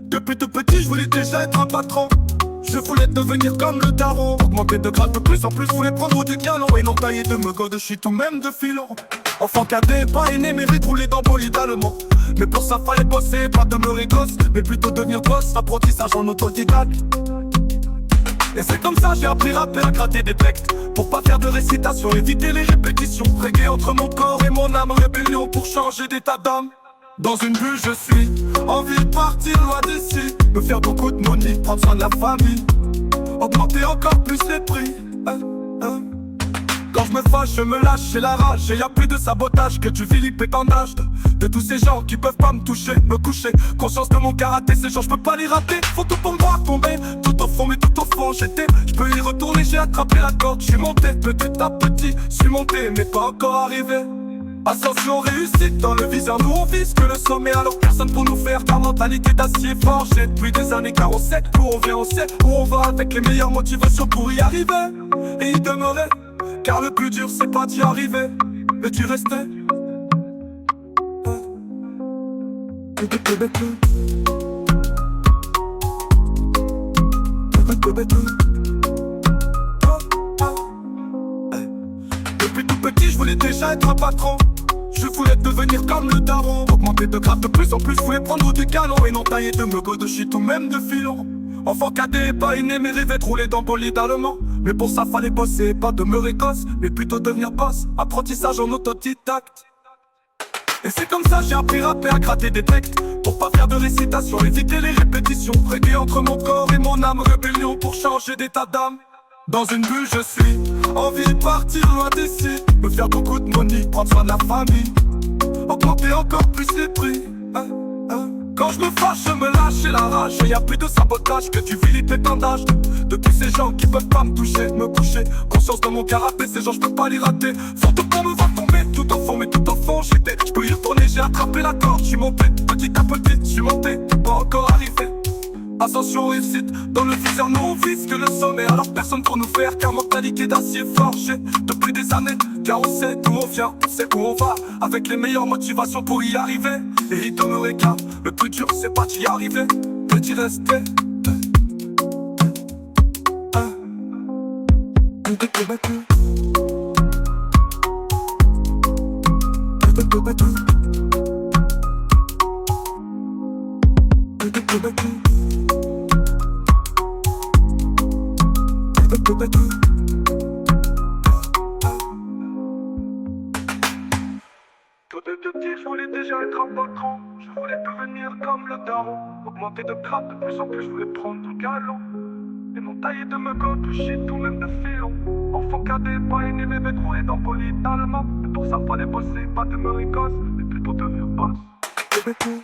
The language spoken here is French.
Depuis tout petit, je voulais déjà être un patron. Je voulais devenir comme le daron, augmenter de grade de plus en plus, je voulais prendre du galon et non tailler de me de shit ou même de filon. Enfant cadet, pas aîné, mérite rouler dans bolide allemand. Mais pour ça fallait bosser, pas demeurer gosse, mais plutôt devenir boss, apprentissage en autodidacte. Et c'est comme ça j'ai appris rapper, à gratter des textes, pour pas faire de récitation, éviter les répétitions. Régler entre mon corps et mon âme, rébellion pour changer d'état d'âme. Dans une bulle je suis, envie de partir loin d'ici, me faire beaucoup de money, prendre soin de la famille, augmenter encore plus les prix. Quand je me fâche, je me lâche, c'est la rage. Et y'a plus de sabotage que du vilipendage de tous ces gens qui peuvent pas me toucher, me coucher. Conscience de mon karaté, ces gens je peux pas les rater. Faut tout pour me voir tomber, tout au fond, mais tout au fond j'étais. Je peux y retourner, j'ai attrapé la corde, je suis monté petit à petit, je suis monté mais pas encore arrivé. Ascension, réussite, dans le viseur nous on vise que le sommet. Alors personne pour nous faire ta mentalité d'acier forgé. Depuis des années car on sait où on vient, on sait où on va, avec les meilleures motivations pour y arriver et y demeurer. Car le plus dur c'est pas d'y arriver, mais d'y rester. Depuis tout petit je voulais déjà être un patron. Je voulais devenir comme le daron, augmenter de grade de plus en plus, je voulais prendre du galon et non tailler de me de shit ou même de filon. Enfant cadet, pas aîné, mais rêvait de rouler dans bolide allemand. Mais pour ça fallait bosser, pas demeurer gosse, mais plutôt devenir boss, apprentissage en autodidacte. Et c'est comme ça j'ai appris rapper, à gratter des textes, pour pas faire de récitation, éviter les répétitions. Régler entre mon corps et mon âme, rébellion pour changer d'état d'âme. Dans une bulle je suis, envie de partir loin d'ici, me faire beaucoup de money, prendre soin de la famille, augmenter encore plus les prix. Quand je me fâche, je me lâche, et la rage. Y'a plus de sabotage que du vilipendage de tous ces gens qui peuvent pas me toucher, me coucher. Conscience de mon karaté, ces gens je peux pas les rater. Faut tout pour me voir tomber, tout au fond, mais tout au fond j'étais. Je peux y retourner, j'ai attrapé la corde, j'suis monté petit à petit, j'suis monté, pas encore arrivé. Ascension, réussite, dans le viseur nous on vise que le sommet. Alors personne pour nous faire, car mentalité d'acier forgé depuis des années. Car on sait d'où on vient, on sait où on va, avec les meilleures motivations pour y arriver et y demeurer. Car le plus dur c'est pas d'y arriver, mais d'y rester. Tout de petit, je voulais déjà être un patron. Je voulais devenir comme le daron, augmenter de grade de plus en plus, je voulais prendre du galon et non tailler de me de shit ou même de filon. Enfant cadet, pas aîné, mais de rouler dans bolide allemand. Mais pour ça fallait bosser, pas demeurer gosse, mais plutôt devenir boss. Bébé.